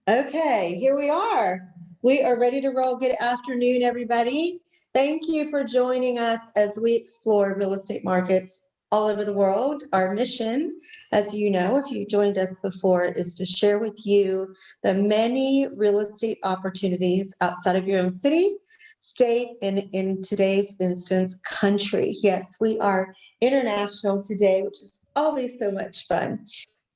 Okay, here we are. We are ready to roll. Good afternoon, everybody. Thank you for joining us as we explore real estate markets all over the world. Our mission, as you know, if you joined us before, is to share with you the many real estate opportunities outside of your own city, state, and in today's instance, country. Yes, we are international today, which is always so much fun.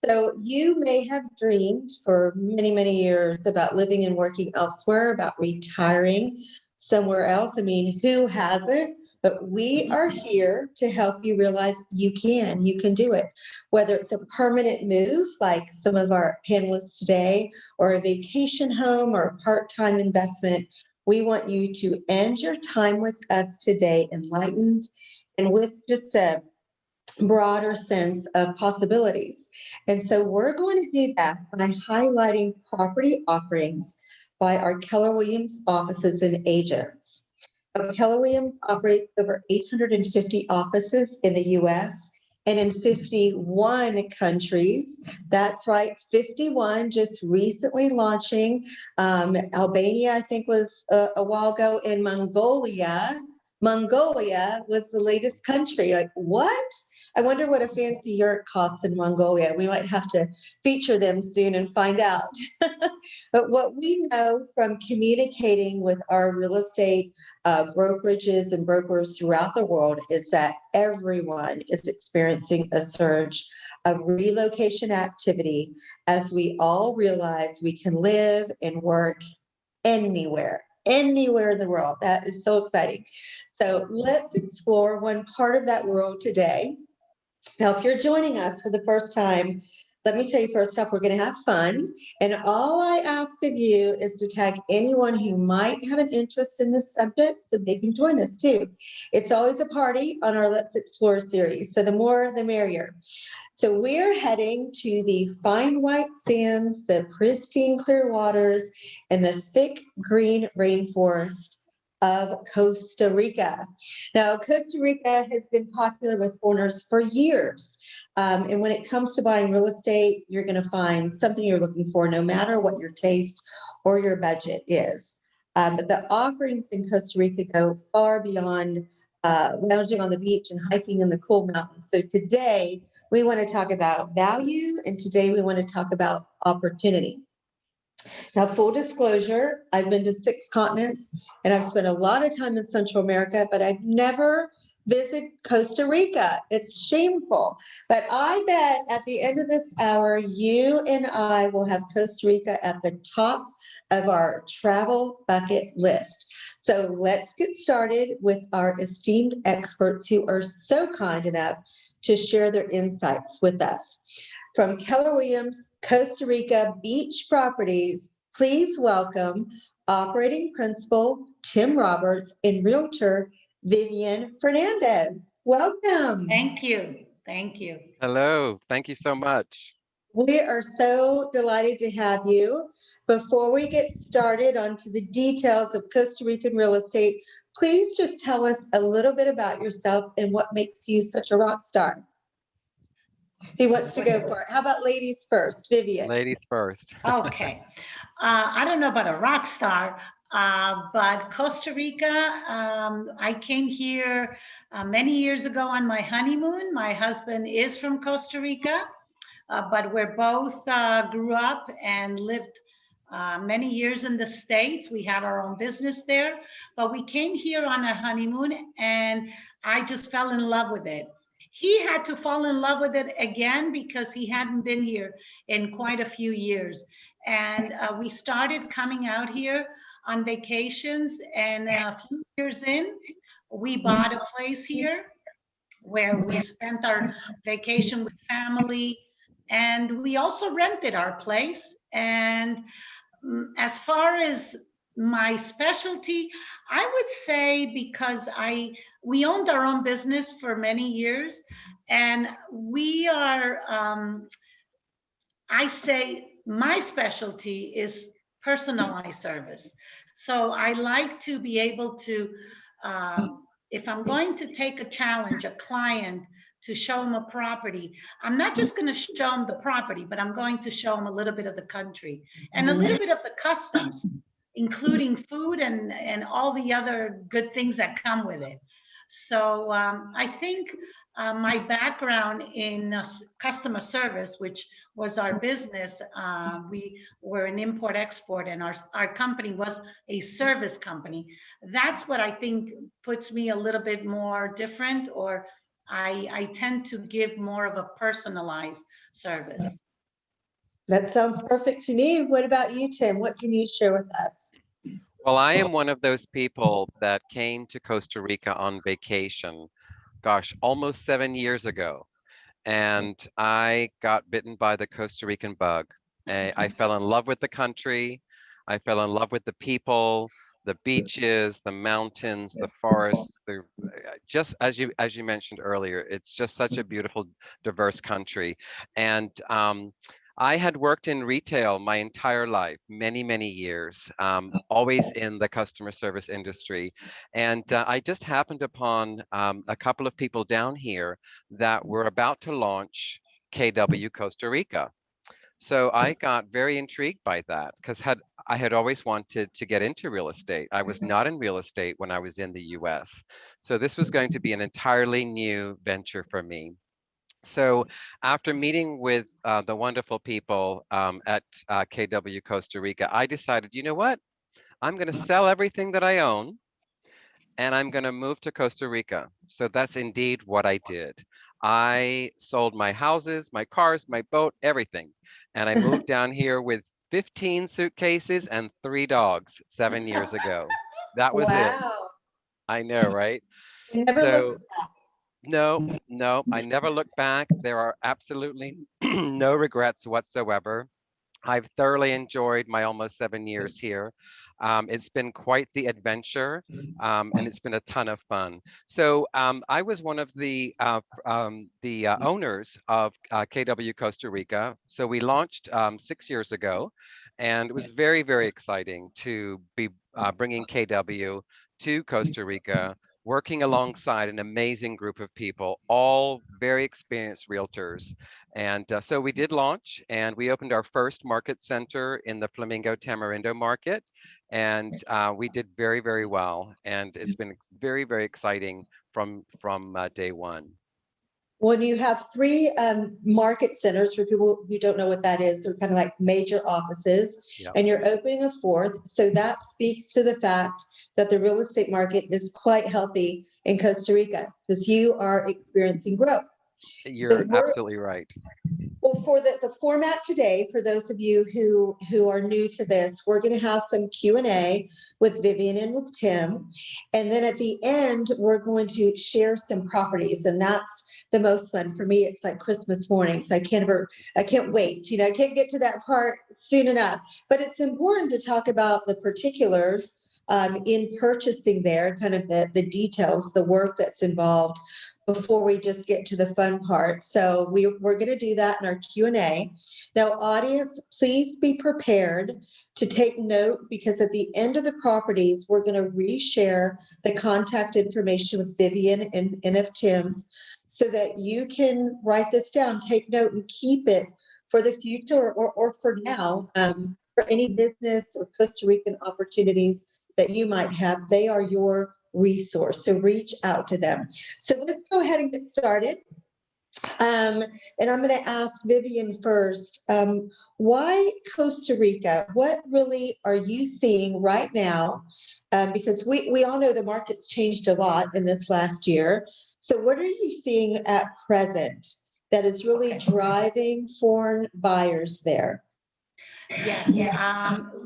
So you may have dreamed for many, many years about living and working elsewhere, about retiring somewhere else. I mean, who hasn't? But we are here to help you realize you can do it. Whether it's a permanent move, like some of our panelists today, or a vacation home or a part-time investment, we want you to end your time with us today enlightened and with just a broader sense of possibilities. And so we're going to do that by highlighting property offerings by our Keller Williams offices and agents. Keller Williams operates over 850 offices in the US and in 51 countries. That's right, 51, just recently launching. Albania, I think, was a while ago, and Mongolia. Mongolia was the latest country. Like, what? I wonder what a fancy yurt costs in Mongolia. We might have to feature them soon and find out. But what we know from communicating with our real estate brokerages and brokers throughout the world is that everyone is experiencing a surge of relocation activity as we all realize we can live and work anywhere in the world. That is so exciting. So let's explore one part of that world today. Now, if you're joining us for the first time, let me tell you first off, we're going to have fun. And all I ask of you is to tag anyone who might have an interest in this subject so they can join us too. It's always a party on our Let's Explore series. So the more, the merrier. So we're heading to the fine white sands, the pristine clear waters, and the thick green rainforest of Costa Rica. Now, Costa Rica has been popular with foreigners for years. And when it comes to buying real estate, you're going to find something you're looking for, no matter what your taste or your budget is. But the offerings in Costa Rica go far beyond lounging on the beach and hiking in the cool mountains. So today, we want to talk about value, and today we want to talk about opportunity. Now, full disclosure, I've been to 6 continents and I've spent a lot of time in Central America, but I've never visited Costa Rica. It's shameful. But I bet at the end of this hour, you and I will have Costa Rica at the top of our travel bucket list. So let's get started with our esteemed experts who are so kind enough to share their insights with us. From Keller Williams, Costa Rica Beach Properties, please welcome Operating Principal Tim Roberts and Realtor Vivian Fernandez. Welcome. Thank you. Thank you. Hello. Thank you so much. We are so delighted to have you. Before we get started onto the details of Costa Rican real estate, please just tell us a little bit about yourself and what makes you such a rock star. Who wants to go for it? How about ladies first? Vivian. Ladies first. Okay. I don't know about a rock star, but Costa Rica, I came here many years ago on my honeymoon. My husband is from Costa Rica, but we're both grew up and lived many years in the States. We had our own business there, but we came here on our honeymoon and I just fell in love with it. He had to fall in love with it again because he hadn't been here in quite a few years. And we started coming out here on vacations. And a few years in, we bought a place here where we spent our vacation with family. And we also rented our place. And as far as my specialty, I would say because we owned our own business for many years, and we are I say my specialty is personalized service. So I like to be able to if I'm going to take a challenge, a client to show them a property, I'm not just going to show them the property, but I'm going to show them a little bit of the country and a little bit of the customs, including food and all the other good things that come with it. So I think my background in customer service, which was our business, we were an import export, and our company was a service company. That's what I think puts me a little bit more different, or I tend to give more of a personalized service. That sounds perfect to me. What about you, Tim? What can you share with us? Well, I am one of those people that came to Costa Rica on vacation, gosh, almost 7 years ago. And I got bitten by the Costa Rican bug. I fell in love with the country. I fell in love with the people, the beaches, the mountains, the forests. Just as you mentioned earlier, it's just such a beautiful, diverse country. And I had worked in retail my entire life, many, many years, always in the customer service industry. And I just happened upon a couple of people down here that were about to launch KW Costa Rica. So I got very intrigued by that because I had always wanted to get into real estate. I was not in real estate when I was in the US. So this was going to be an entirely new venture for me. So after meeting with the wonderful people at KW Costa Rica, I decided, you know what? I'm going to sell everything that I own and I'm going to move to Costa Rica. So that's indeed what I did. I sold my houses, my cars, my boat, everything. And I moved down here with 15 suitcases and 3 dogs 7 years ago. That was it. Wow. I know, right? I never So looked no, no, I never look back. There are absolutely no regrets whatsoever. I've thoroughly enjoyed my almost 7 years here. It's been quite the adventure, and it's been a ton of fun. So I was one of the owners of KW Costa Rica. So we launched 6 years ago, and it was very, very exciting to be bringing KW to Costa Rica, working alongside an amazing group of people, all very experienced realtors. And so we did launch, and we opened our first market center in the Flamingo Tamarindo market, and we did very, very well. And it's been very, very exciting from day one. when you have three market centers, for people who don't know what that is, they're kind of like major offices, Yeah. and you're opening a fourth. So that speaks to the fact that the real estate market is quite healthy in Costa Rica because you are experiencing growth. So You're we're absolutely right. Well, for the format today, for those of you who are new to this, we're going to have some Q&A with Vivian and with Tim. And then at the end, we're going to share some properties. And that's the most fun for me. It's like Christmas morning. So I can't wait. I can't get to that part soon enough. But it's important to talk about the particulars in purchasing there, kind of the details, the work that's involved before we just get to the fun part. So we're going to do that in our Q&A. Now, audience, please be prepared to take note because at the end of the properties, we're going to reshare the contact information with Vivian and NF Tim's so that you can write this down, take note, and keep it for the future or for now for any business or Costa Rican opportunities that you might have. They are your resource. So reach out to them. So let's go ahead and get started. And I'm going to ask Vivian first. Why Costa Rica? What really are you seeing right now? Because we all know the market's changed a lot in this last year. So what are you seeing at present that is really driving foreign buyers there? Yes.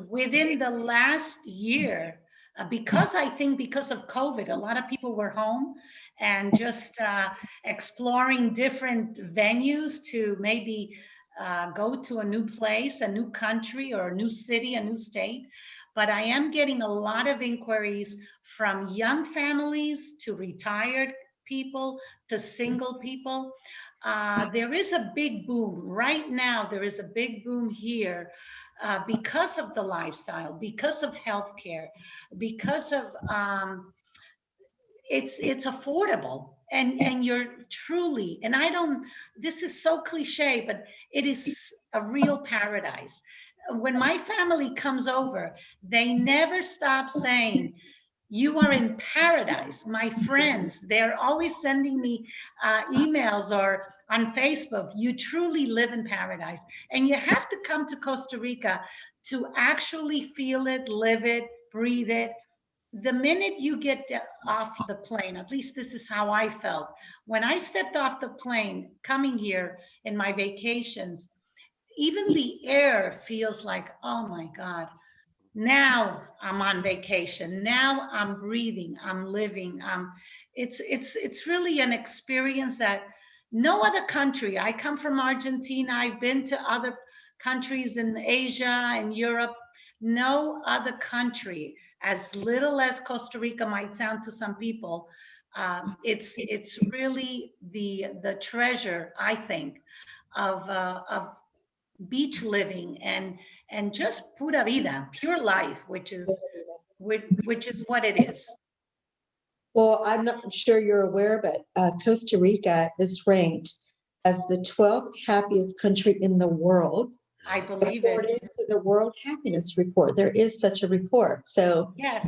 Within the last year, because I think because of COVID, a lot of people were home and just exploring different venues to maybe go to a new place, a new country, or a new city, a new state. But I am getting a lot of inquiries from young families to retired people to single people. There is a big boom right now. There is a big boom here because of the lifestyle, because of healthcare, because of it's affordable, and you're truly, and I don't, this is so cliche, but it is a real paradise. When my family comes over, they never stop saying, you are in paradise. My friends, they're always sending me emails or on Facebook. You truly live in paradise. And you have to come to Costa Rica to actually feel it, live it, breathe it. The minute you get off the plane, at least this is how I felt. When I stepped off the plane coming here in my vacations, even the air feels like, oh my God, now I'm on vacation. Now I'm breathing, I'm living. It's really an experience that no other country. I come from Argentina. I've been to other countries in Asia and Europe. No other country, as little as Costa Rica might sound to some people, it's really the treasure, I think, of beach living and just pura vida, pure life, which is what it is. Well, I'm not sure you're aware, but Costa Rica is ranked as the 12th happiest country in the world, I believe it. according to the World Happiness Report. There is such a report. So Yes.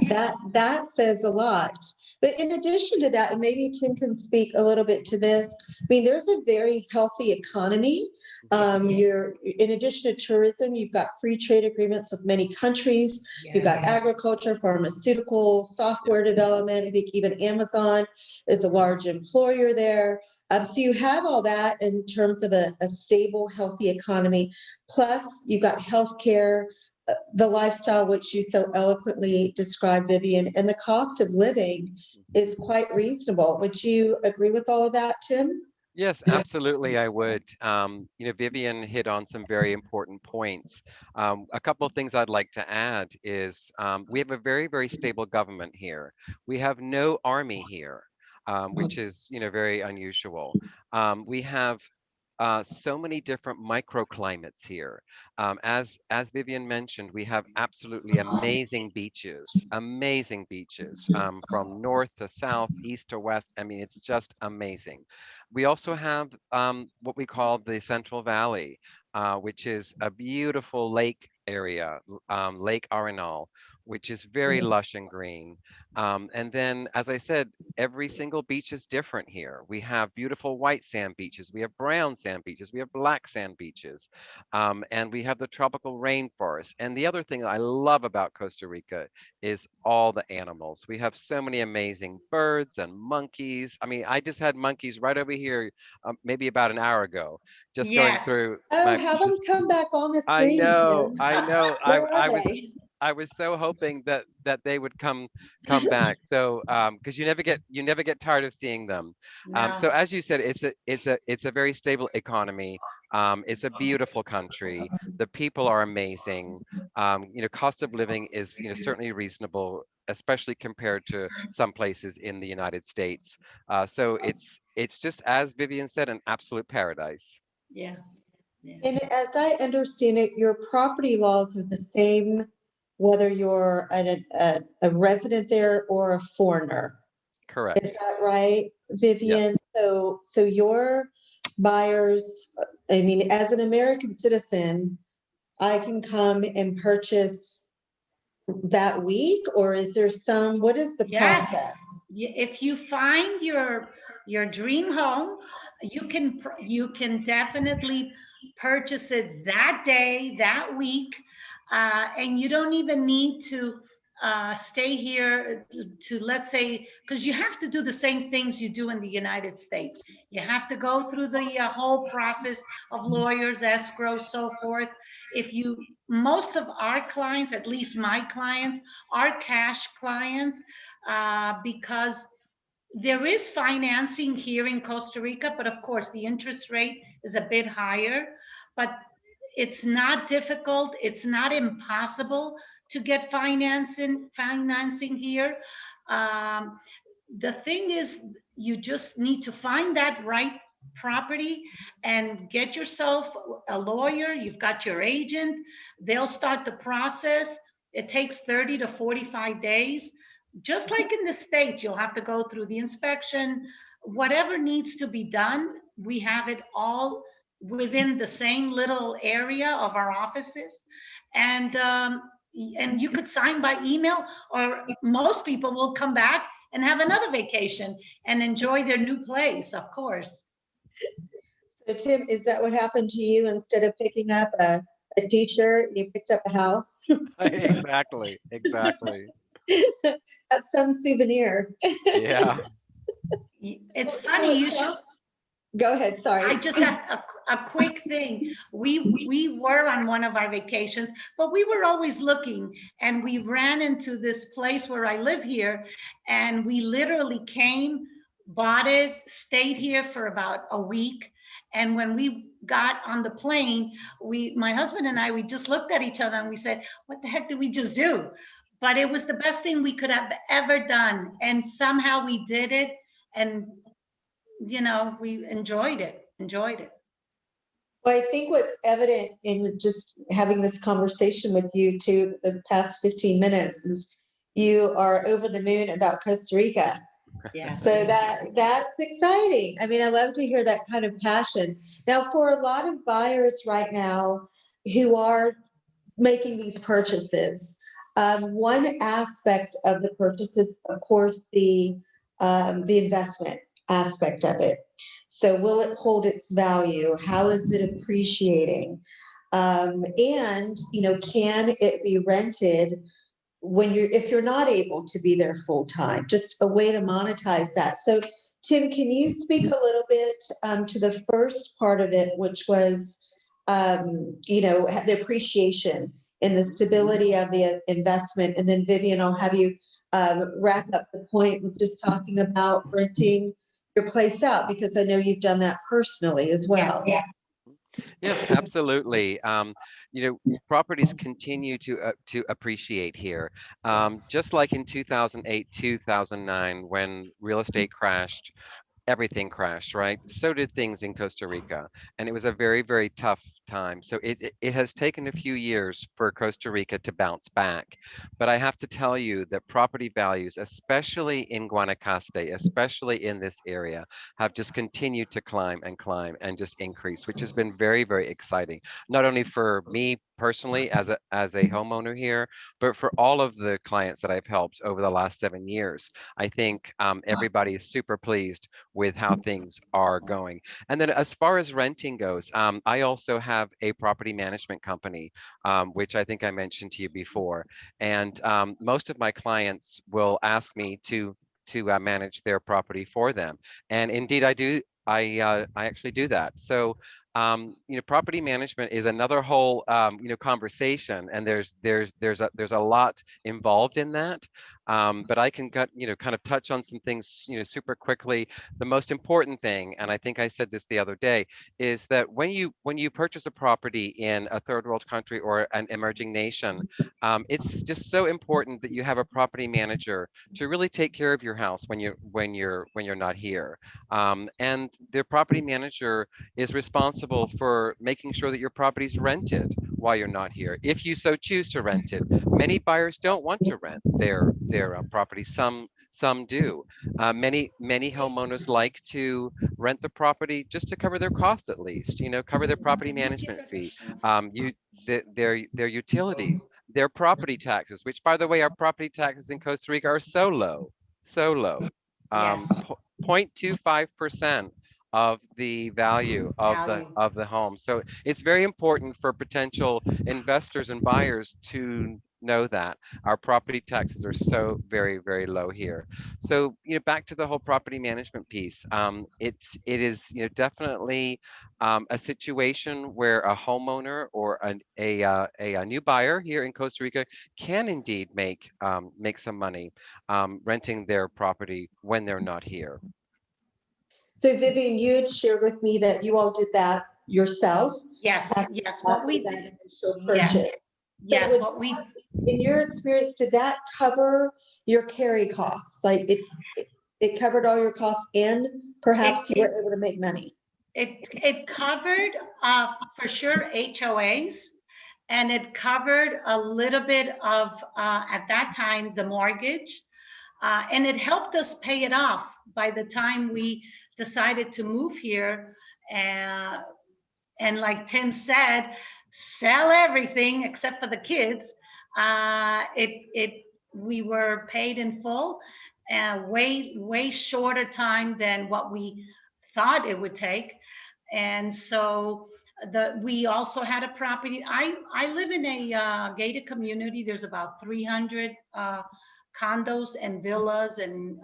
that says a lot. But in addition to that, and maybe Tim can speak a little bit to this, I mean, there's a very healthy economy. You're, in addition to tourism, you've got free trade agreements with many countries. You've got agriculture, pharmaceutical, software development. I think even Amazon is a large employer there. So you have all that in terms of a stable, healthy economy. Plus, you've got healthcare, the lifestyle, which you so eloquently described, Vivian, and the cost of living is quite reasonable. Would you agree with all of that, Tim? Yes, absolutely, I would. Vivian hit on some very important points. A couple of things I'd like to add is we have a very, very stable government here. We have no army here, which is, very unusual. We have so many different microclimates here. As Vivian mentioned, we have absolutely amazing beaches from north to south, east to west. I mean, it's just amazing. We also have what we call the Central Valley, which is a beautiful lake area, Lake Arenal, which is very lush and green. And then, as I said, every single beach is different here. We have beautiful white sand beaches, we have brown sand beaches, we have black sand beaches, and we have the tropical rainforest. And the other thing I love about Costa Rica is all the animals. We have so many amazing birds and monkeys. I mean, I just had monkeys right over here, maybe about an hour ago, just going Yes. through Oh, my. have them come back on the I screen, know, Tim. I know. Where are they? I was so hoping that they would come back. So because you never get tired of seeing them. So No. as you said, it's a very stable economy. It's a beautiful country. The people are amazing. Cost of living is certainly reasonable, especially compared to some places in the United States. So it's just, as Vivian said, an absolute paradise. Yeah. Yeah. And as I understand it, your property laws are the same, whether you're a resident there or a foreigner. Is Correct. that right, Yes. Vivian? So your buyers, I mean, as an American citizen, I can come and purchase that week, or is there what is the Yes. process? If you find your dream home, you can definitely purchase it that day, that week, and you don't even need to stay here to, let's say, because you have to do the same things you do in the United States. You have to go through the whole process of lawyers, escrow, so forth. If you Most of our clients, at least my clients, are cash clients, because there is financing here in Costa Rica, but of course the interest rate is a bit higher. But it's not difficult. It's not impossible to get financing here. Um, the thing is, you just need to find that right property and get yourself a lawyer. You've got your agent. They'll start the process. It takes 30 to 45 days. just like in the States, you'll have to go through the inspection, whatever needs to be done, we have it all within the same little area of our offices. And you could sign by email, or most people will come back and have another vacation and enjoy their new place, of course. So Tim, is that what happened to you? Instead of picking up a t-shirt, you picked up a house? Exactly, exactly. That's some souvenir. Yeah. It's funny, you should. Go ahead, sorry. I just have a quick thing. We were on one of our vacations, but we were always looking, and we ran into this place where I live here, and we literally came, bought it, stayed here for about a week. And when we got on the plane, my husband and I, we just looked at each other and we said, what the heck did we just do? But it was the best thing we could have ever done. And somehow we did it. And we enjoyed it. Well, I think what's evident in just having this conversation with you too, the past 15 minutes, is you are over the moon about Costa Rica. Yeah. So that's exciting. I mean, I love to hear that kind of passion. Now, for a lot of buyers right now who are making these purchases, one aspect of the purchase is, of course, the investment aspect of it. So will it hold its value? How is it appreciating? And, can it be rented if you're not able to be there full time? Just a way to monetize that. So Tim, can you speak a little bit to the first part of it, which was, the appreciation and the stability of the investment? And then Vivian, I'll have you wrap up the point with just talking about renting your place out, because I know you've done that personally as well. Yeah. Yes, absolutely. Properties continue to appreciate here. Just like in 2008, 2009, when real estate crashed, everything crashed, right? So did things in Costa Rica. And it was a very, very tough time. So it has taken a few years for Costa Rica to bounce back. But I have to tell you that property values, especially in Guanacaste, especially in this area, have just continued to climb and just increase, which has been very, very exciting. Not only for me personally as a homeowner here, but for all of the clients that I've helped over the last 7 years. I think everybody is super pleased with how things are going. And then as far as renting goes, I also have a property management company, which I think I mentioned to you before. And most of my clients will ask me to manage their property for them. And indeed I do. I actually do that. So property management is another whole conversation, and there's a lot involved in that. But I can kind of touch on some things super quickly. The most important thing, and I think I said this the other day, is that when you purchase a property in a third world country or an emerging nation, it's just so important that you have a property manager to really take care of your house when you're not here. And the property manager is responsible for making sure that your property is rented while you're not here, if you so choose to rent it. Many buyers don't want to rent their property. Some do. Many homeowners like to rent the property just to cover their costs, at least. Cover their property management fee. Their utilities, their property taxes, which, by the way, our property taxes in Costa Rica are so low. 0.25% of the value of the home. So it's very important for potential investors and buyers to know that our property taxes are so very, very low here. So back to the whole property management piece. It is definitely a situation where a homeowner or a new buyer here in Costa Rica can indeed make some money renting their property when they're not here. So Vivian, you had shared with me that you all did that yourself. Yes. What we that initial purchase. Yes. So What we in your experience, did that cover your carry costs? Like it covered all your costs, and perhaps you were able to make money. It covered for sure HOAs, and it covered a little bit of at that time the mortgage. And it helped us pay it off by the time we decided to move here. And like Tim said, sell everything except for the kids. We were paid in full, way shorter time than what we thought it would take. And so we also had a property. I live in a gated community. There's about 300 condos and villas and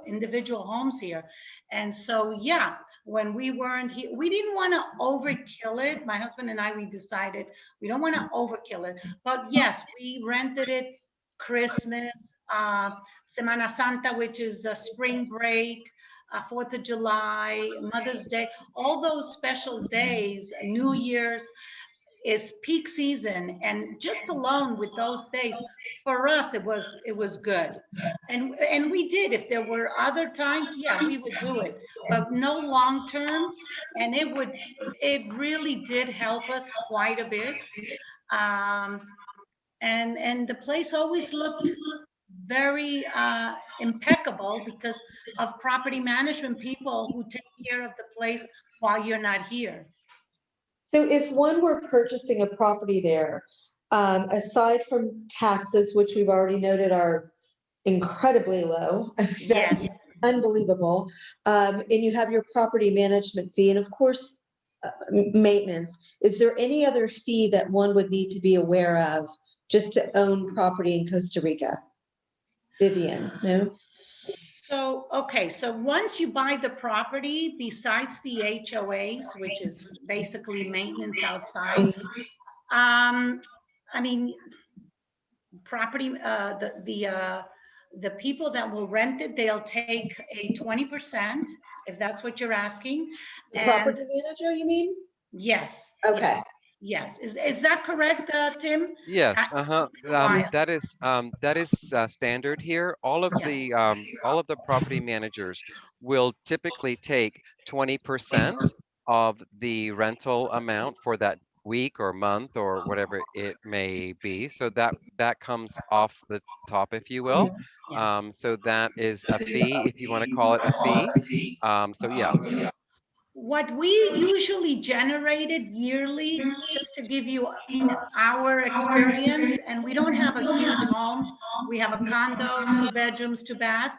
individual homes here. And so, yeah, when we weren't here, we didn't want to overkill it. My husband and I, we decided we don't want to overkill it. But yes, we rented it Christmas, Semana Santa, which is a spring break, 4th of July, Mother's Day, all those special days, New Year's is peak season. And just alone with those days, for us, it was good. And we did. If there were other times, yeah, we would do it, but no long term. And it really did help us quite a bit. And the place always looked very impeccable because of property management people who take care of the place while you're not here. So if one were purchasing a property there, aside from taxes, which we've already noted are incredibly low, I mean, that's Yes. unbelievable. And you have your property management fee and of course, maintenance. Is there any other fee that one would need to be aware of just to own property in Costa Rica? Vivian, no? So, okay, so once you buy the property, besides the HOAs, which is basically maintenance outside, I mean, property, the people that will rent it, they'll take a 20%, if that's what you're asking. The And property manager, you mean? yes. Okay. Yes. Is that correct, Tim? Yes, Why? that is standard here. All of Yeah. the property managers will typically take 20% of the rental amount for that week or month or whatever it may be. So that comes off the top, if you will. Yeah. So that is a fee, if you want to call it a fee. So yeah. What we usually generated yearly, just to give you our experience, and we don't have a huge home. We have a condo, 2 bedrooms, 2 bath.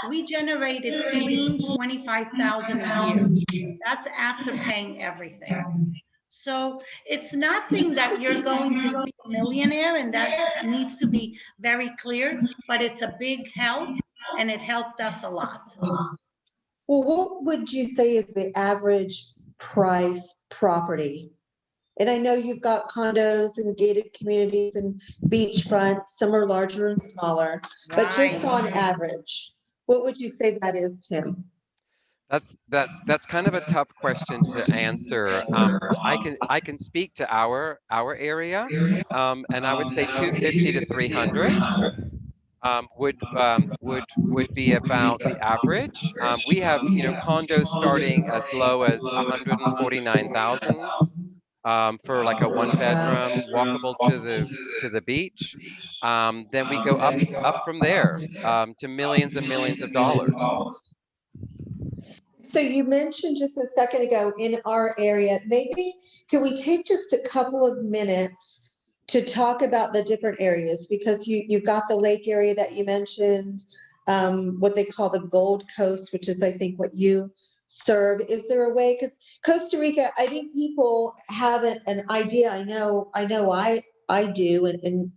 We generated clean 25,000 a year. That's after paying everything. So it's nothing that you're going to be a millionaire, and that needs to be very clear, but it's a big help, and it helped us a lot. Well, what would you say is the average price property? And I know you've got condos and gated communities and beachfront, some are larger and smaller, but just on average, what would you say that is, Tim? That's kind of a tough question to answer. I can speak to our area, and I would say 250 to 300 would be about the average. We have condos starting as low as 149,000 for like a one bedroom, walkable to the beach. Then we go up from there to millions and millions of dollars. So you mentioned just a second ago in our area, maybe can we take just a couple of minutes to talk about the different areas? Because you've got the lake area that you mentioned, what they call the Gold Coast, which is I think what you serve. Is there a way? Because Costa Rica, I think people have an idea. I know I do, and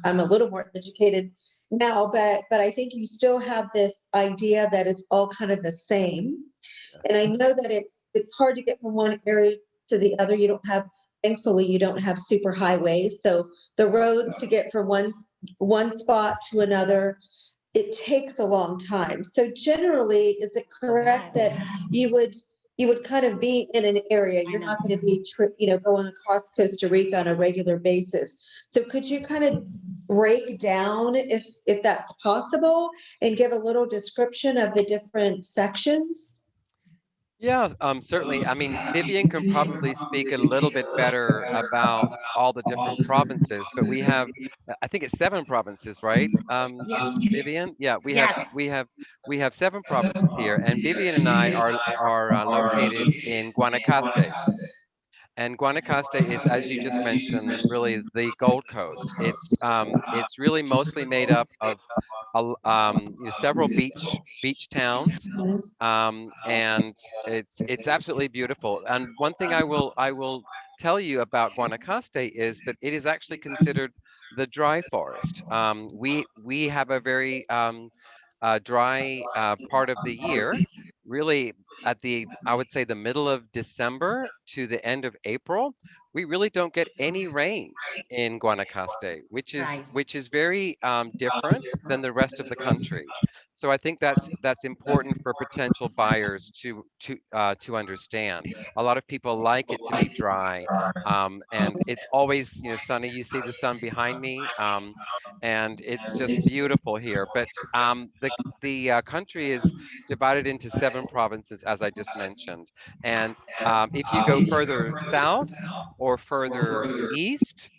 I'm a little more educated now, but I think you still have this idea that is all kind of the same. And I know that it's hard to get from one area to the other. Thankfully, you don't have super highways. So the roads to get from one spot to another, it takes a long time. So generally, is it correct that you would kind of be in an area? You're not going to be going across Costa Rica on a regular basis. So could you kind of break down if that's possible and give a little description of the different sections? Yeah, certainly. I mean, Vivian can probably speak a little bit better about all the different provinces, but we have, I think it's 7 provinces, right? Yes, Vivian? Yeah, yes, we have 7 provinces here, and Vivian and I are located in Guanacaste. And Guanacaste is, as you just mentioned, really the Gold Coast. It's really mostly made up of several beach towns, and it's absolutely beautiful. And one thing I will tell you about Guanacaste is that it is actually considered the dry forest. We have a very dry part of the year, really at the, I would say, the middle of December to the end of April. We really don't get any rain in Guanacaste, right. which is very different than the rest of the country. So I think that's important for potential buyers to understand. A lot of people like it to be dry, and it's always, sunny. You see the sun behind me, and it's just beautiful here. But the country is divided into 7 provinces, as I just mentioned. And if you go further south or further east,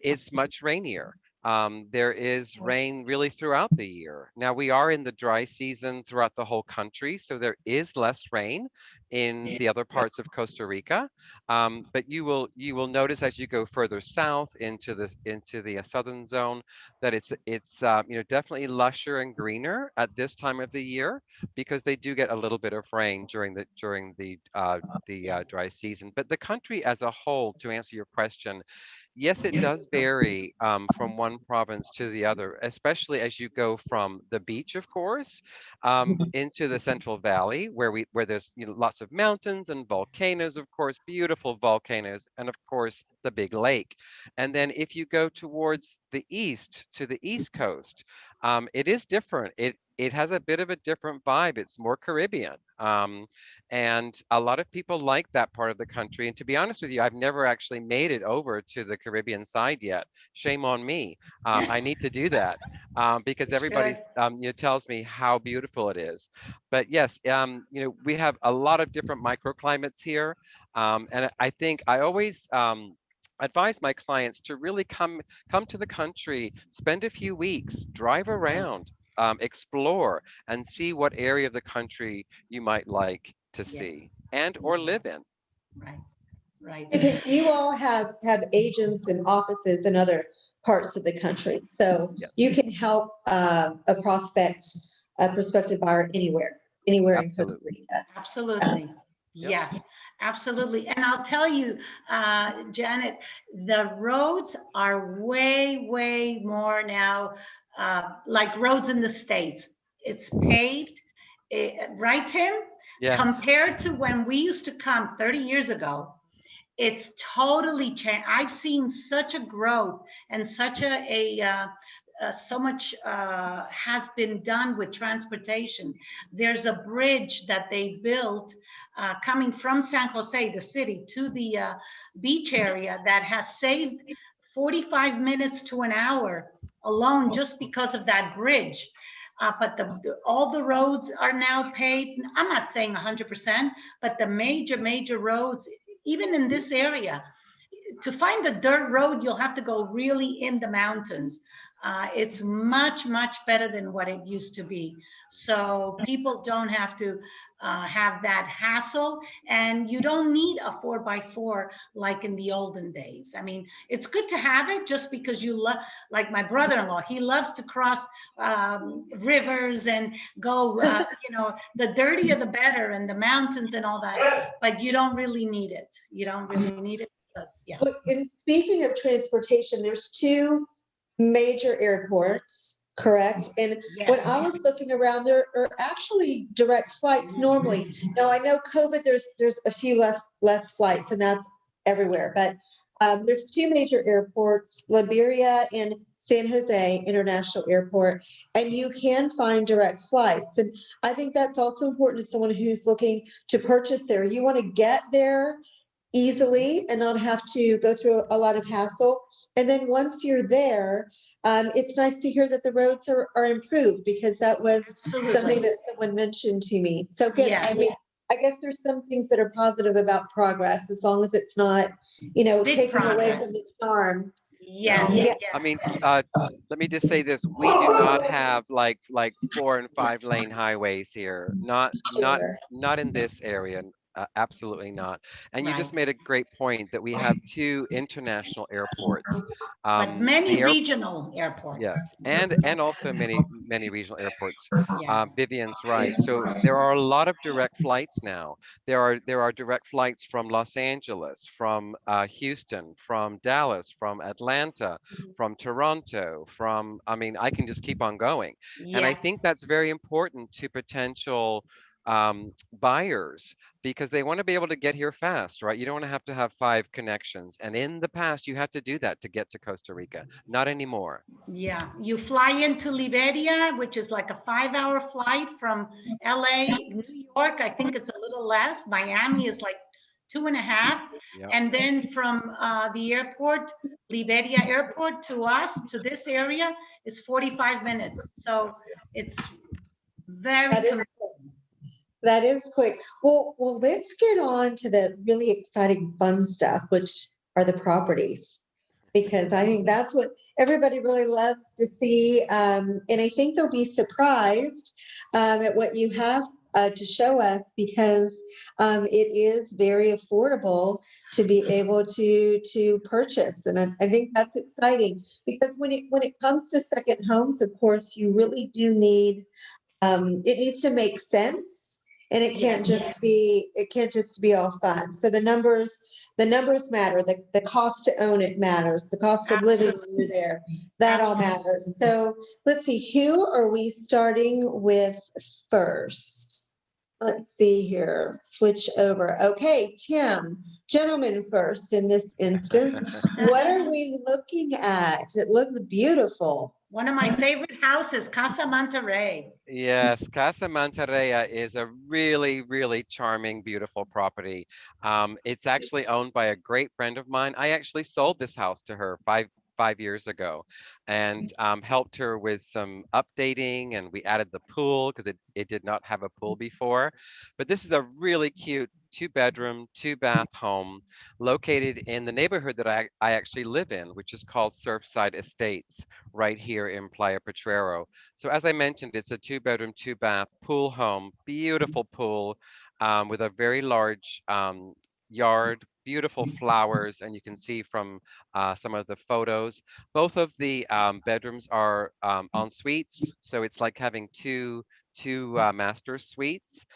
it's much rainier. There is rain really throughout the year. Now, we are in the dry season throughout the whole country, so there is less rain in the other parts of Costa Rica. But you will notice as you go further south into the southern zone that it's definitely lusher and greener at this time of the year because they do get a little bit of rain during the dry season. But the country as a whole, to answer your question, yes, it does vary from one province to the other, especially as you go from the beach, of course, into the Central Valley, where there's lots of mountains and volcanoes, of course, beautiful volcanoes, and of course the big lake. And then if you go towards the east to the East Coast, it is different. It has a bit of a different vibe. It's more Caribbean. And a lot of people like that part of the country. And to be honest with you, I've never actually made it over to the Caribbean side yet. Shame on me. I need to do that because You everybody should. tells me how beautiful it is. But yes, we have a lot of different microclimates here. And I think I always advise my clients to really come to the country, spend a few weeks, drive around, explore, and see what area of the country you might like to Yes, see and or yes, live in. right, right. Because you all have agents and offices in other parts of the country, so Yes, you can help a prospective buyer anywhere in Costa absolutely. Rica. Absolutely. Yep. Yes, absolutely. And I'll tell you, Janet, the roads are way, way more now, like roads in the States. It's paved, right, Tim? Yeah. Compared to when we used to come 30 years ago, it's totally changed. I've seen such a growth and such so much has been done with transportation. There's a bridge that they built coming from San Jose, the city, to the beach area that has saved 45 minutes to an hour alone just because of that bridge. But all the roads are now paved. I'm not saying 100%, but the major roads, even in this area, to find the dirt road, you'll have to go really in the mountains. It's much better than what it used to be. So people don't have to have that hassle, and you don't need a 4x4 like in the olden days. I mean, it's good to have it just because you love, like my brother-in-law, he loves to cross rivers and go, the dirtier the better, and the mountains and all that, but you don't really need it. You don't really need it because, yeah. But in speaking of transportation, there's two major airports, correct? And when Yes. I was looking around, there are actually direct flights normally. Now I know COVID, there's a few less flights, and that's everywhere. But there's two major airports, Liberia and San Jose International Airport, and you can find direct flights. And I think that's also important to someone who's looking to purchase there. You want to get there easily and not have to go through a lot of hassle. And then once you're there, it's nice to hear that the roads are improved, because that was something Absolutely. that someone mentioned to me. So good. I Yes. mean, I guess there's some things that are positive about progress, as long as it's not, Big taking away progress. from the charm. Yes, No. Yeah, I mean, let me just say this: we do not have like 4 and 5 lane highways here. sure. Not in this area. Absolutely not. And you just right. made a great point that we have two international airports. But many The air regional airports. Yes, and also many regional airports. Yes. Vivian's right. So there are a lot of direct flights now. There are direct flights from Los Angeles, from Houston, from Dallas, from Atlanta, from Toronto, from I mean, I can just keep on going. And I Yeah. think that's very important to potential buyers because they want to be able to get here fast, right? You don't want to have 5 connections. And in the past, you had to do that to get to Costa Rica. Not anymore. Yeah. You fly into Liberia, which is like a 5-hour flight from LA, New York. I think it's a little less. Miami is like 2.5. Yeah. And then from the airport, Liberia airport to us, to this area is 45 minutes. So it's very That is That is quick. Well, let's get on to the really exciting, fun stuff, which are the properties, because I think that's what everybody really loves to see. And I think they'll be surprised at what you have to show us, because it is very affordable to be able to purchase, and I think that's exciting because when it comes to second homes, of course, you really do need it needs to make sense, and it can't just be all fun. So the numbers matter. The cost to own it matters. The cost of living when you're there, that all Absolutely. matters. So let's see, who are we starting with first? Let's see here, switch over. Okay, Tim, gentlemen first in this instance. What are we looking at? It looks beautiful. One of my favorite houses, Casa Monterrey. Yes, Casa Monterrey is a really, really charming, beautiful property. It's actually owned by a great friend of mine. I actually sold this house to her five years ago and helped her with some updating, and we added the pool because it did not have a pool before. But this is a really cute 2 bedroom, 2 bath home located in the neighborhood that I actually live in, which is called Surfside Estates, right here in Playa Potrero. So as I mentioned, it's a 2 bedroom, 2 bath pool home, beautiful pool with a very large yard, beautiful flowers, and you can see from some of the photos. Both of the bedrooms are en suites, so it's like having two master suites.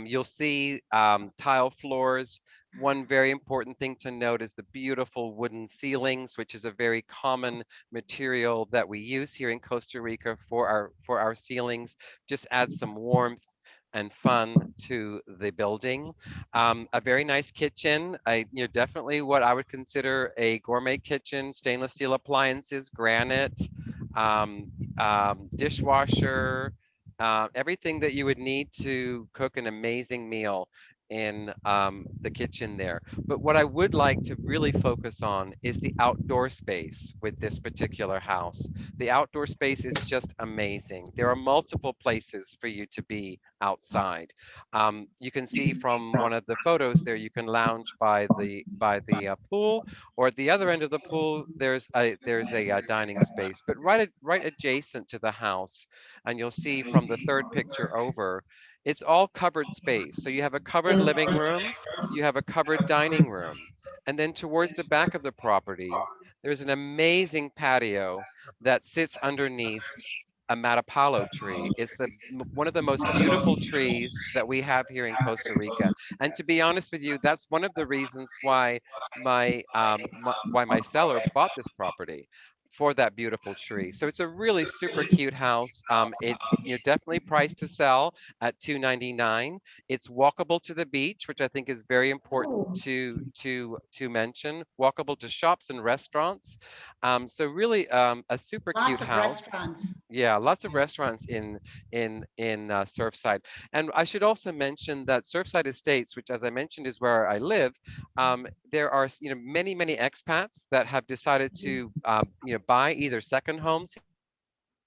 You'll see tile floors. One very important thing to note is the beautiful wooden ceilings, which is a very common material that we use here in Costa Rica for our ceilings. Just add some warmth and fun to the building. A very nice kitchen. Definitely what I would consider a gourmet kitchen. Stainless steel appliances, granite, um, dishwasher, everything that you would need to cook an amazing meal in the kitchen there. But what I would like to really focus on is the outdoor space with this particular house. The outdoor space is just amazing. There are multiple places for you to be outside. You can see from one of the photos there, you can lounge by the pool, or at the other end of the pool, there's a dining space. But right adjacent to the house, and you'll see from the third picture over, it's all covered space. So you have a covered living room, you have a covered dining room, and then towards the back of the property, there's an amazing patio that sits underneath a matapalo tree. It's one of the most beautiful trees that we have here in Costa Rica. And to be honest with you, that's one of the reasons why my seller bought this property, for that beautiful tree. So it's a really super cute house. It's definitely priced to sell at 299. It's walkable to the beach, which I think is very important Oh, to mention. Walkable to shops and restaurants. So really a super cute Lots of house. restaurants. Yeah, lots of restaurants in Surfside. And I should also mention that Surfside Estates, which as I mentioned is where I live, there are many expats that have decided to buy either second homes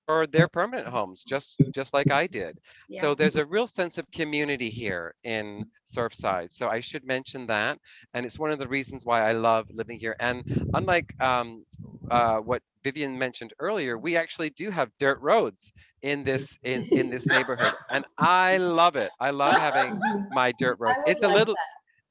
their permanent homes, just like I did. Yeah. So there's a real sense of community here in Surfside. So I should mention that, and it's one of the reasons why I love living here. And unlike what Vivian mentioned earlier, we actually do have dirt roads in this neighborhood, and I love it. I love having my dirt I roads. would like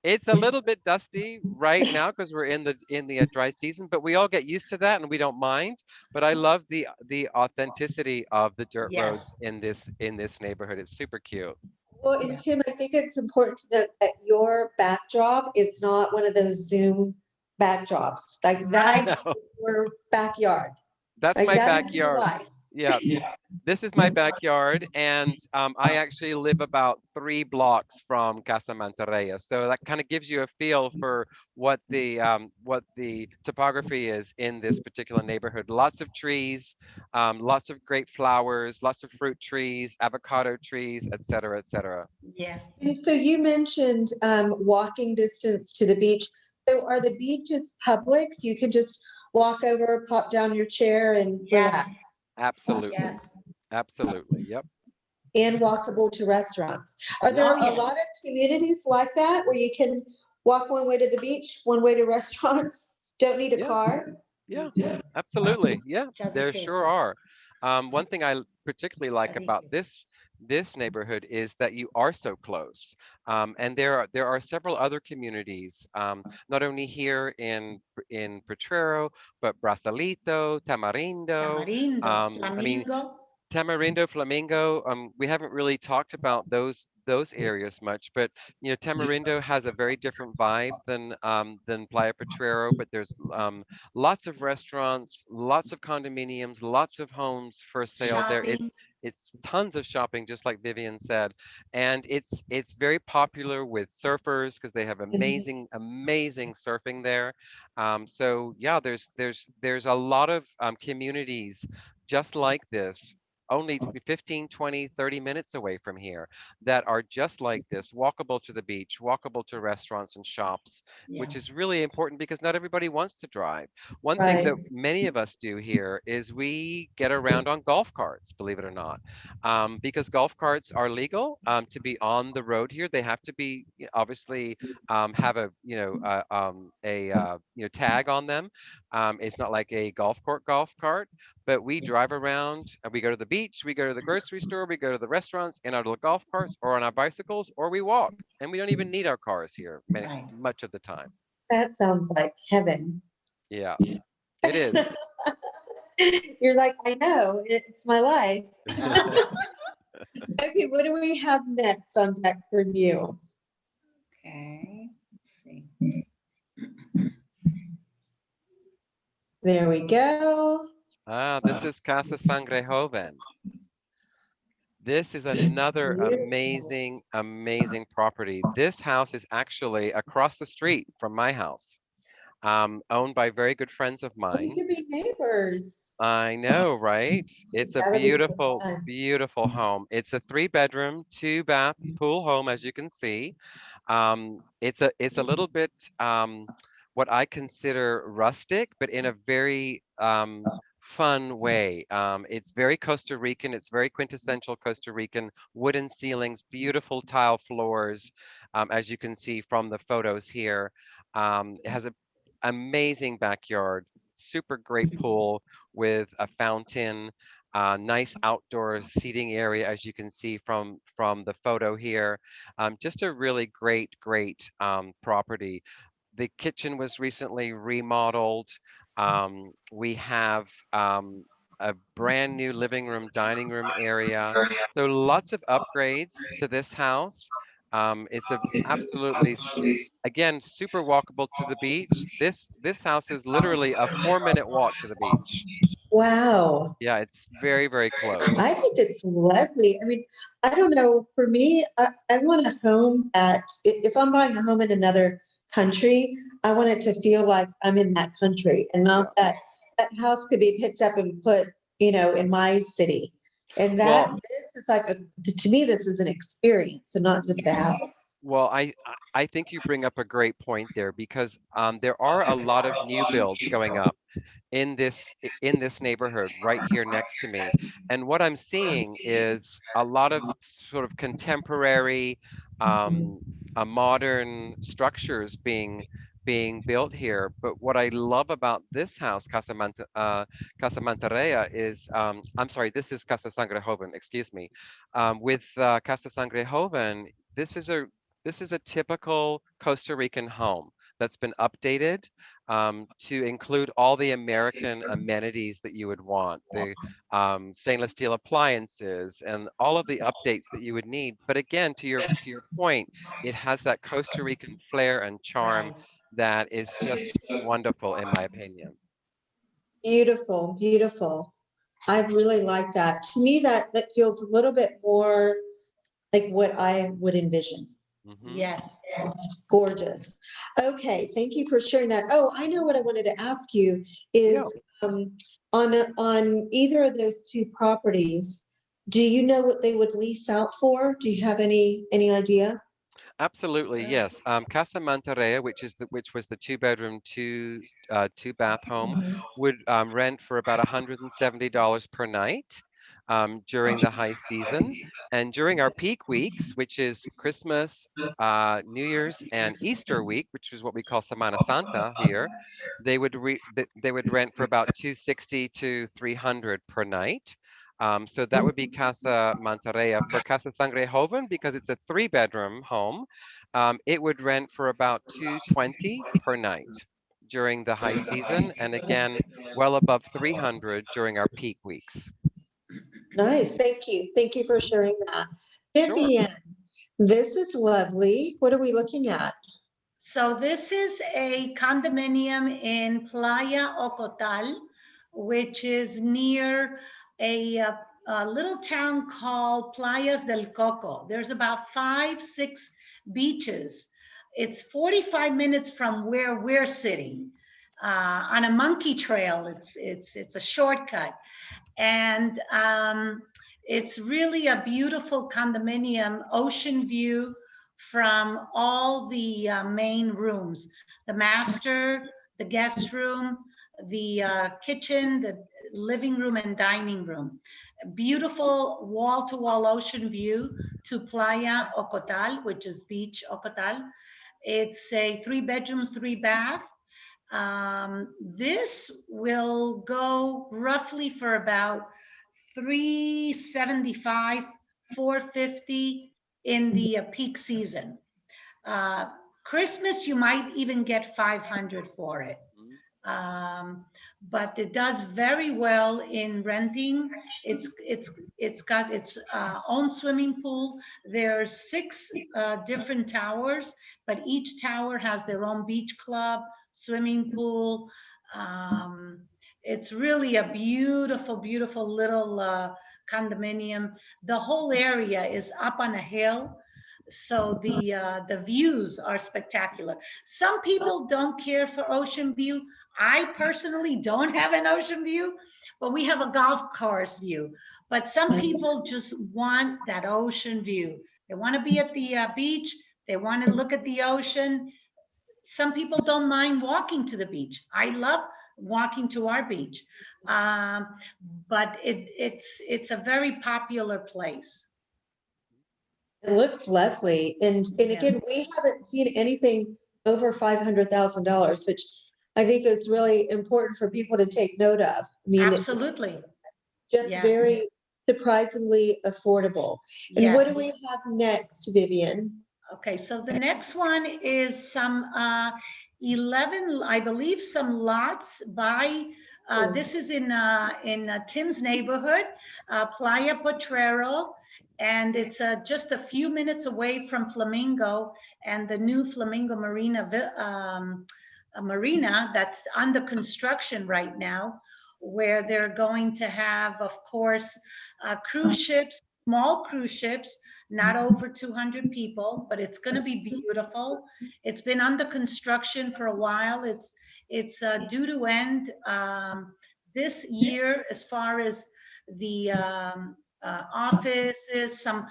It's a little bit dusty right now because we're in the dry season, but we all get used to that and we don't mind. But I love the authenticity of the dirt Yes. roads in this neighborhood. It's super cute. Well, and Tim, I think it's important to note that your backdrop is not one of those Zoom backdrops. Like Right. that's your backyard. That's Like my that is your backyard. life. Yeah, this is my backyard, and I actually live about 3 blocks from Casa Monterrey. So that kind of gives you a feel for what the topography is in this particular neighborhood. Lots of trees, lots of great flowers, lots of fruit trees, avocado trees, et cetera, et cetera. Yeah. And so you mentioned walking distance to the beach. So are the beaches public? So you can just walk over, pop down your chair and Yes. relax, Absolutely, Yes. absolutely. Yep. and walkable to restaurants. Are there Oh, a yeah. lot of communities like that where you can walk one way to the beach, one way to restaurants? Don't need a Yeah. car? Yeah, absolutely. Yeah, Ya there dije sure eso. are. One thing I particularly like Ya about dije. this neighborhood is that you are so close. And there are several other communities, not only here in Potrero, but Brasalito, Tamarindo. Tamarindo, I mean, Flamingo. Tamarindo, Flamingo, we haven't really talked about those areas much, but you know, Tamarindo has a very different vibe than Playa Potrero, but there's lots of restaurants, lots of condominiums, lots of homes for sale there. Shopping. It's tons of shopping, just like Vivian said, and it's very popular with surfers because they have Mhm. amazing surfing there. So yeah, there's a lot of communities just like this, only 15, 20, 30 minutes away from here, that are just like this, walkable to the beach, walkable to restaurants and shops, Yeah. which is really important because not everybody wants to drive. One thing Right. that many of us do here is we get around on golf carts, believe it or not, because golf carts are legal to be on the road here. They have to be obviously have a tag on them. It's not like a golf cart, but we drive around and we go to the beach, we go to the grocery store, we go to the restaurants in our little golf carts or on our bicycles, or we walk. And we don't even need our cars here Right. much of the time. That sounds like heaven. Yeah, it is. You're like, I know, it's my life. Okay, what do we have next on deck for you? Okay. Let's see. There we go. This is Casa Sangre Joven. This is another Beautiful. amazing property. This house is actually across the street from my house, owned by very good friends of We mine. could be neighbors. I know, right? It's a That would be so fun. beautiful home. It's a 3 bedroom, 2 bath pool home, as you can see. It's a little bit what I consider rustic, but in a very fun way. It's very Costa Rican. It's very quintessential Costa Rican. Wooden ceilings, beautiful tile floors, as you can see from the photos here. It has an amazing backyard, super great pool with a fountain. Nice outdoor seating area, as you can see from the photo here. Just a really great property. The kitchen was recently remodeled. We have a brand new living room, dining room area. So lots of upgrades to this house. It's a absolutely, again, super walkable to the beach. This house is literally a 4 minute walk to the beach. Wow. Yeah, it's very close. I think it's lovely. I mean, I don't know. For me, I want a home that if I'm buying a home in another country, I want it to feel like I'm in that country and Yeah. not that that house could be picked up and put, in my city. And that Well, this is like to me, this is an experience and not just a house. Well, I think you bring up a great point there because there are a lot of new builds going up in this neighborhood right here next to me. And what I'm seeing is a lot of sort of contemporary, um, modern structures being built here. But what I love about this house, Casa Monterrey, is I'm sorry, this is Casa Sangre Joven, excuse me. With Casa Sangre Joven, this is a this is a typical Costa Rican home that's been updated to include all the American amenities that you would want, the stainless steel appliances and all of the updates that you would need. But again, to your point, it has that Costa Rican flair and charm Right. that is just wonderful, in my opinion. Beautiful, beautiful. I really like that. To me, that feels a little bit more like what I would envision. Hmm. Yes. It's gorgeous. Okay, thank you for sharing that. Oh, I know what I wanted to ask you Yeah. is on either of those two properties, do you know what they would lease out for? Do you have any idea? Absolutely, yes. Casa Monterrey, which was the two-bedroom, two bath home, would rent for about $170 per night during the high season, and during our peak weeks, which is Christmas, New Year's, and Easter week, which is what we call Semana Santa here, they would rent for about 260 to 300 per night. So that would be Casa Monterrey. For Casa Sangre Joven, because it's a three-bedroom home, it would rent for about 220 per night during the high season, and again, well above 300 during our peak weeks. Nice, thank you. Thank you for sharing that. Sure. Vivian, this is lovely. What are we looking at? So this is a condominium in Playa Ocotal, which is near a little town called Playas del Coco. There's about 5, 6 beaches. It's 45 minutes from where we're sitting on a monkey trail. It's a shortcut, and it's really a beautiful condominium, ocean view from all the main rooms, the master, the guest room, the kitchen, the living room and dining room. Beautiful wall-to-wall ocean view to Playa Ocotal, which is beach Ocotal. It's a 3 bedrooms, 3 bath. This will go roughly for about 375, 450 in the peak season. Uh, Christmas, you might even get 500 for it. Mhm. Um, but it does very well in renting. It's got its own swimming pool. There's 6 different towers, but each tower has their own beach club, swimming pool. Um, it's really a beautiful, beautiful little condominium. The whole area is up on a hill, so the views are spectacular. Some people don't care for ocean view. I personally don't have an ocean view, but we have a golf course view. But some people just want that ocean view. They want to be at the beach. They want to look at the ocean. Some people don't mind walking to the beach. I love walking to our beach, um, but it's a very popular place. It looks lovely. And Yeah, again, we haven't seen anything over $500,000, which I think is really important for people to take note of. I mean, it's absolutely. just Yes, very surprisingly affordable. And what do yes. we have next, Vivian? Okay, so the next one is some 11, I believe, some lots by, this is in Tim's neighborhood, Playa Potrero, and it's just a few minutes away from Flamingo and the new Flamingo Marina that's under construction right now, where they're going to have, of course, cruise ships, small cruise ships, not over 200 people, but it's going to be beautiful. It's been under construction for a while. It's due to end this year as far as the offices, some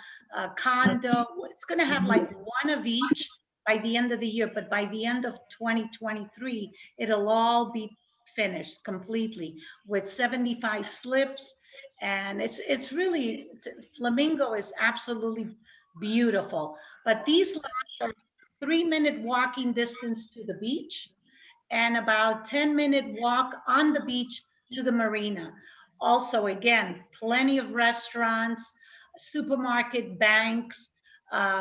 condo. It's going to have like one of each by the end of the year, but by the end of 2023, it'll all be finished completely with 75 slips. And it's really, Flamingo is absolutely beautiful. But these lots are 3-minute walking distance to the beach and about 10-minute walk on the beach to the marina. Also, again, plenty of restaurants, supermarket, banks,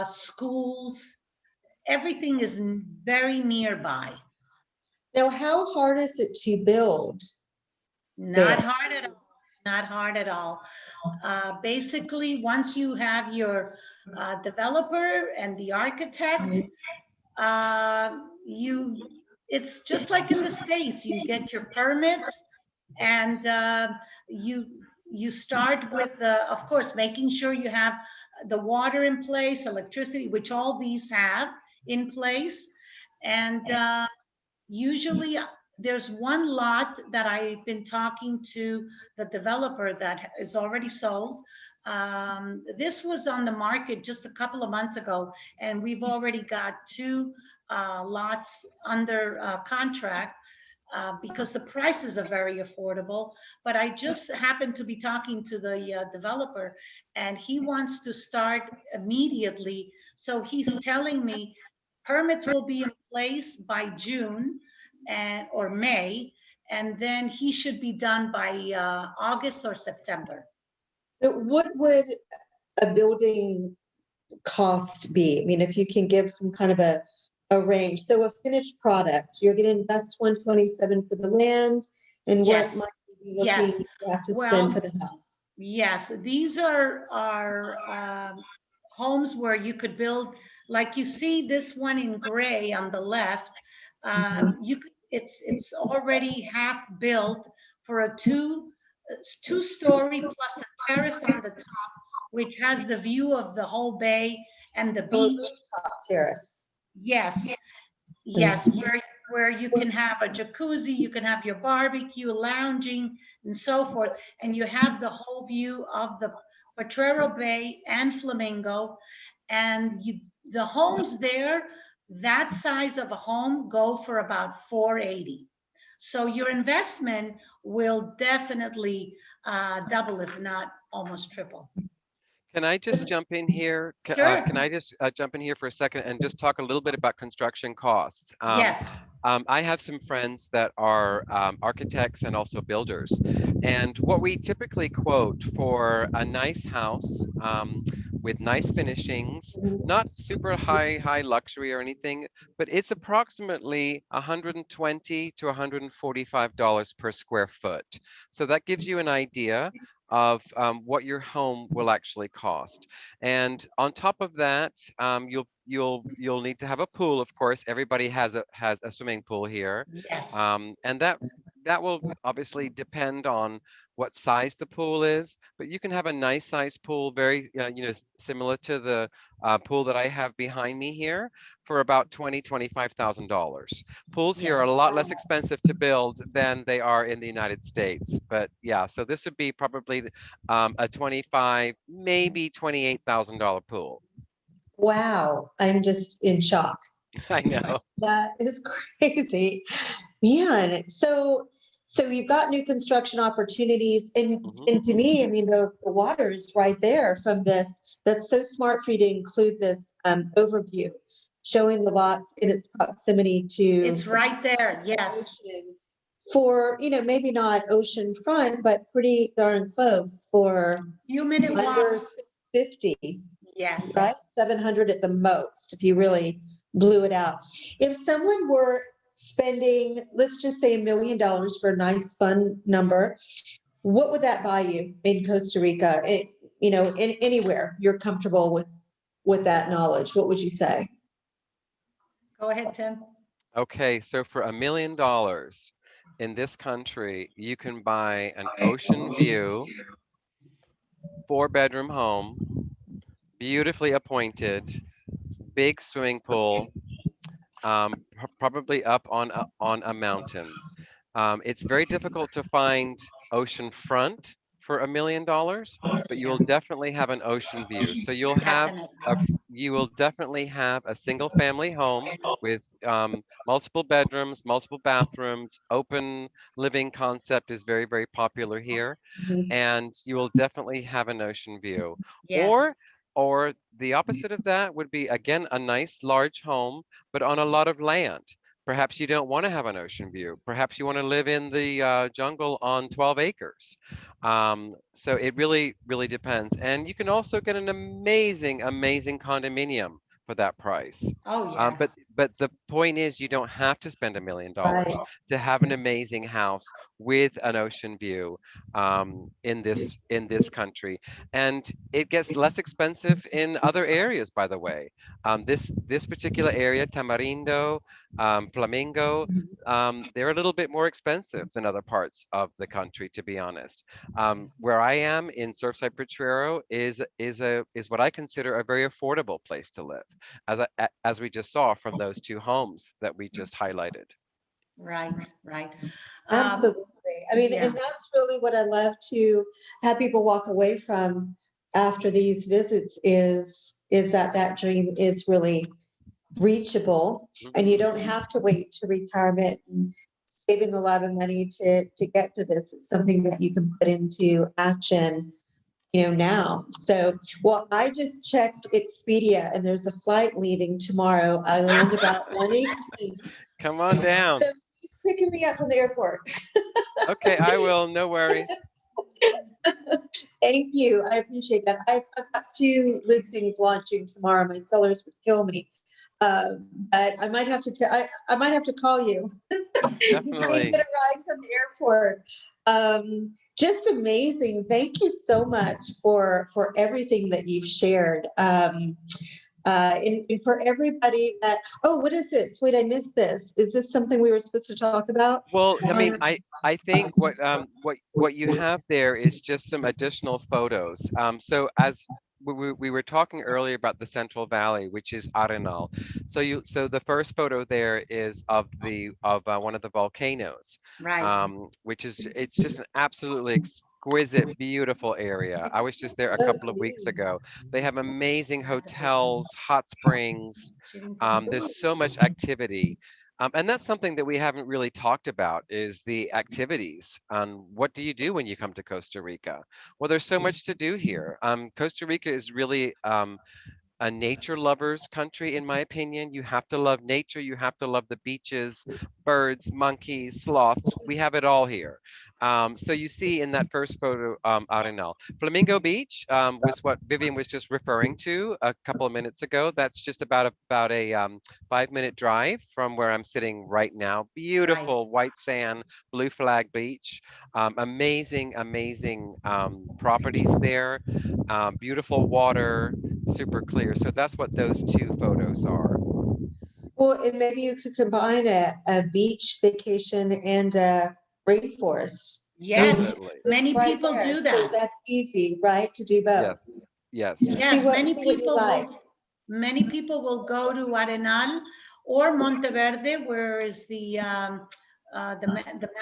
schools, everything is very nearby. Now, how hard is it to build Not there? hard at all. Not hard at all. Basically, once you have your developer and the architect, you it's just like in the States. You get your permits and you you start with of course making sure you have the water in place, electricity, which all these have in place. And usually there's one lot that I've been talking to the developer that is already sold. This was on the market just a couple of months ago, and we've already got two lots under contract because the prices are very affordable. But I just happened to be talking to the developer, and he wants to start immediately. So he's telling me permits will be in place by June and or May, and then he should be done by August or September. But what would a building cost be? I mean, if you can give some kind of a range. So a finished product, you're going to invest 127 for the land, and Yes. what might you be Yes. looking you have to Well, spend for the house? yes, these are homes where you could build, like you see this one in gray on the left. You could, it's already half built for a two-story plus a terrace on the top, which has the view of the whole bay and the Oh, beach. rooftop terrace. Yes, yes, where you can have a jacuzzi, you can have your barbecue, lounging, and so forth, and you have the whole view of the Potrero Bay and Flamingo, and the homes there, that size of a home go for about 480. So your investment will definitely double, if not almost triple. Can I just jump in here? Sure. Can I just jump in here for a second and just talk a little bit about construction costs? Yes. I have some friends that are architects and also builders. And what we typically quote for a nice house with nice finishings, not super high luxury or anything, but it's approximately $120 to $145 per square foot. So that gives you an idea of what your home will actually cost. And on top of that, you'll need to have a pool. Of course, everybody has a swimming pool here, Yes. and that will obviously depend on what size the pool is. But you can have a nice size pool, very similar to the pool that I have behind me here, for about $25,000. Pools here are a lot less expensive to build than they are in the United States. But yeah, so this would be probably a 25, maybe $28,000 pool. Wow, I'm just in shock. I know. That is crazy. Man, so you've got new construction opportunities, and to me, I mean, the water is right there from this. That's so smart for you to include this overview, showing the lots in its proximity to. It's right there. Yes. Ocean. For maybe not ocean front, but pretty darn close for Few minute under walks. 50. Yes. Right, 700 at the most if you really blew it out. If someone were spending, let's just say $1 million for a nice fun number, what would that buy you in Costa Rica? In anywhere you're comfortable with that knowledge, what would you say? Go ahead, Tim. Okay, so for $1 million in this country, you can buy an ocean view, 4-bedroom home, beautifully appointed, big swimming pool, probably up on a mountain. It's very difficult to find ocean front for $1 million, but you'll definitely have an ocean view. So you'll have Definitely. you will definitely have a single family home with multiple bedrooms, multiple bathrooms. Open living concept is very, very popular here, Mhm. and you will definitely have an ocean view. Yes. Or the opposite of that would be again a nice large home, but on a lot of land. Perhaps you don't want to have an ocean view. Perhaps you want to live in the jungle on 12 acres. So it really, really depends. And you can also get an amazing, amazing condominium for that price. Oh, Um, yes. but but the point is, you don't have to spend $1 million Right. to have an amazing house with an ocean view in this country, and it gets less expensive in other areas. By the way, this particular area, Tamarindo, Flamingo, they're a little bit more expensive than other parts of the country, to be honest. Where I am in Surfside Potrero is what I consider a very affordable place to live, as we just saw from those two homes that we just highlighted. Right, right. Um, Absolutely. I mean, yeah, and that's really what I love to have people walk away from after these visits is that that dream is really reachable, and you Mhm. don't have to wait to retirement and saving a lot of money to get to this. It's something that you can put into action, now. So, well, I just checked Expedia, and there's a flight leaving tomorrow. I land about 1:18. Come on down. So he's picking me up from the airport. Okay, I will. No worries. Thank you. I appreciate that. I've got two listings launching tomorrow. My sellers would kill me. But I might have to I might have to call you. You can Definitely. get a ride from the airport. Just amazing. Thank you so much for everything that you've shared. And for everybody that, oh, what is this? Wait, I missed this. Is this something we were supposed to talk about? Well, I mean, I think what you have there is just some additional photos. So as we were talking earlier about the Central Valley, which is Arenal. So the first photo there is of one of the volcanoes, right. which is it's just an absolutely exquisite, beautiful area. I was just there a Oh, couple of weeks ago. They have amazing hotels, hot springs. There's so much activity. And that's something that we haven't really talked about is the activities. What do you do when you come to Costa Rica? Well, there's so much to do here. Costa Rica is really a nature lover's country, in my opinion. You have to love nature. You have to love the beaches, birds, monkeys, sloths. We have it all here. So you see in that first photo, Arenal. Flamingo Beach was what Vivian was just referring to a couple of minutes ago. That's just about a 5-minute drive from where I'm sitting right now. Right. Beautiful white sand, blue flag beach. Amazing, amazing properties there. Beautiful water, super clear. So that's what those two photos are. well, and maybe you could combine a beach vacation and a rainforest. I mean, Yes, Definitely. it's many right people there. do So that. that's easy, right? To do both. Yes. Yes. Yes, See what you like. many people will go to Arenal or Monteverde, where is the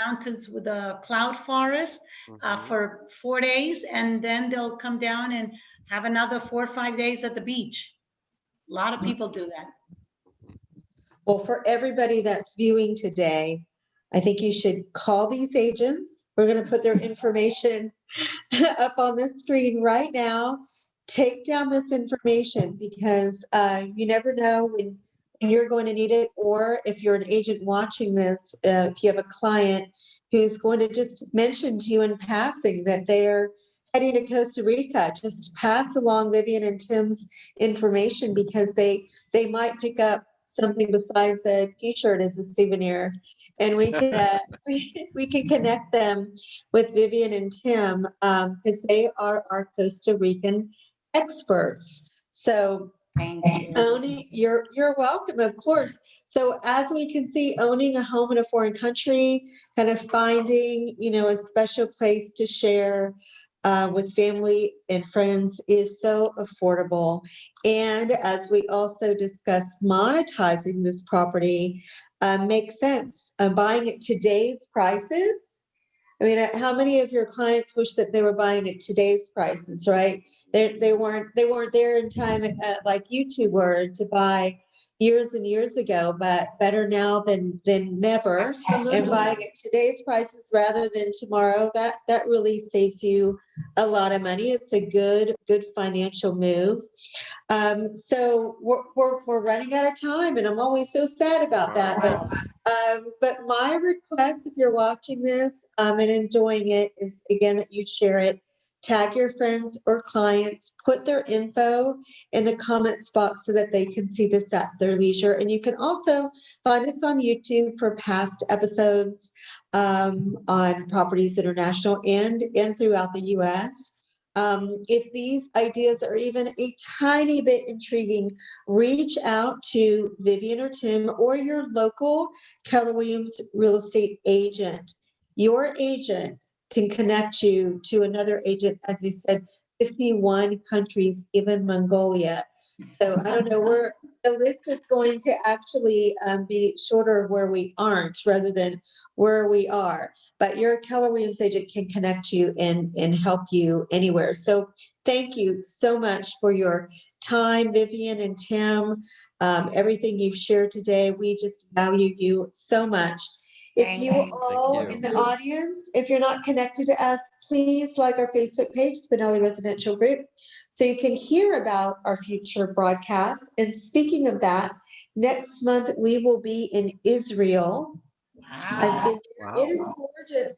mountains with the cloud forest Hmm. for 4 days, and then they'll come down and have another 4 or 5 days at the beach. A lot of people do that. Well, for everybody that's viewing today, I think you should call these agents. We're going to put their information up on the screen right now. Take down this information because you never know when you're going to need it, or if you're an agent watching this, if you have a client who's going to just mention to you in passing that they're heading to Costa Rica, just pass along Vivian and Tim's information because they might pick up something besides a t-shirt as a souvenir, and we can we can connect them with Vivian and Tim because they are our Costa Rican experts. So Thank you. owning, you're welcome, of course. So as we can see, owning a home in a foreign country, kind of finding, a special place to share with family and friends is so affordable. And as we also discussed, monetizing this property makes sense. Buying at today's prices I mean, how many of your clients wish that they were buying at today's prices, right? They weren't there in time like you two were to buy years and years ago, but better now than never. And buying at today's prices rather than tomorrow, that really saves you a lot of money. It's a good financial move. So we're running out of time, and I'm always so sad about that. But my request, if you're watching this and enjoying it, is again that you share it, tag your friends or clients, put their info in the comments box so that they can see this at their leisure. And you can also find us on YouTube for past episodes on Properties International and throughout the U.S. If these ideas are even a tiny bit intriguing, reach out to Vivian or Tim or your local Keller Williams real estate agent. Your agent can connect you to another agent, as they said, 51 countries, even Mongolia. So I don't know where the list is going to actually be shorter where we aren't rather than where we are. But your Keller Williams agent can connect you and help you anywhere. So thank you so much for your time, Vivian and Tim, everything you've shared today. We just value you so much. If you all in the audience, if you're not connected to us, please like our Facebook page, Spinelli Residential Group, so you can hear about our future broadcasts. And speaking of that, next month we will be in Israel. Wow. It is gorgeous.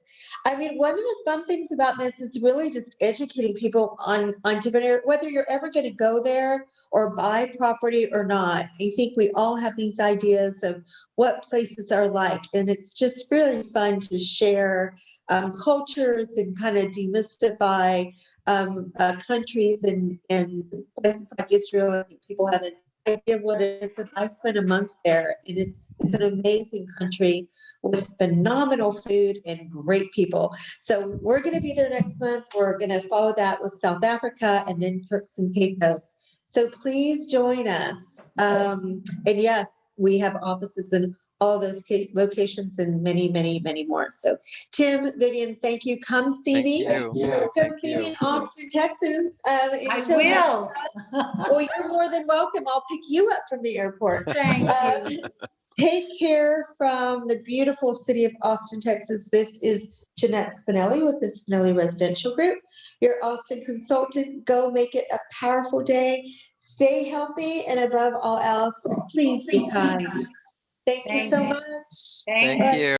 I mean, one of the fun things about this is really just educating people on different areas, whether you're ever going to go there or buy property or not. I think we all have these ideas of what places are like, and it's just really fun to share cultures and kind of demystify countries and places like Israel. I think people have an idea of what it is. And I spent a month there, and it's an amazing country with phenomenal food and great people. So we're going to be there next month. We're going to follow that with South Africa and then Turks and Caicos. So please join us. And yes, we have offices in all those locations and many, many, many more. So Tim, Vivian, thank you. Come see me. Come see me in Austin, Texas. I will. Well, you're more than welcome. I'll pick you up from the airport. Thank you. Take care from the beautiful city of Austin, Texas. This is Jeanette Spinelli with the Spinelli Residential Group, your Austin consultant. Go make it a powerful day. Stay healthy, and above all else, please be kind. Thank you so much. Thank you.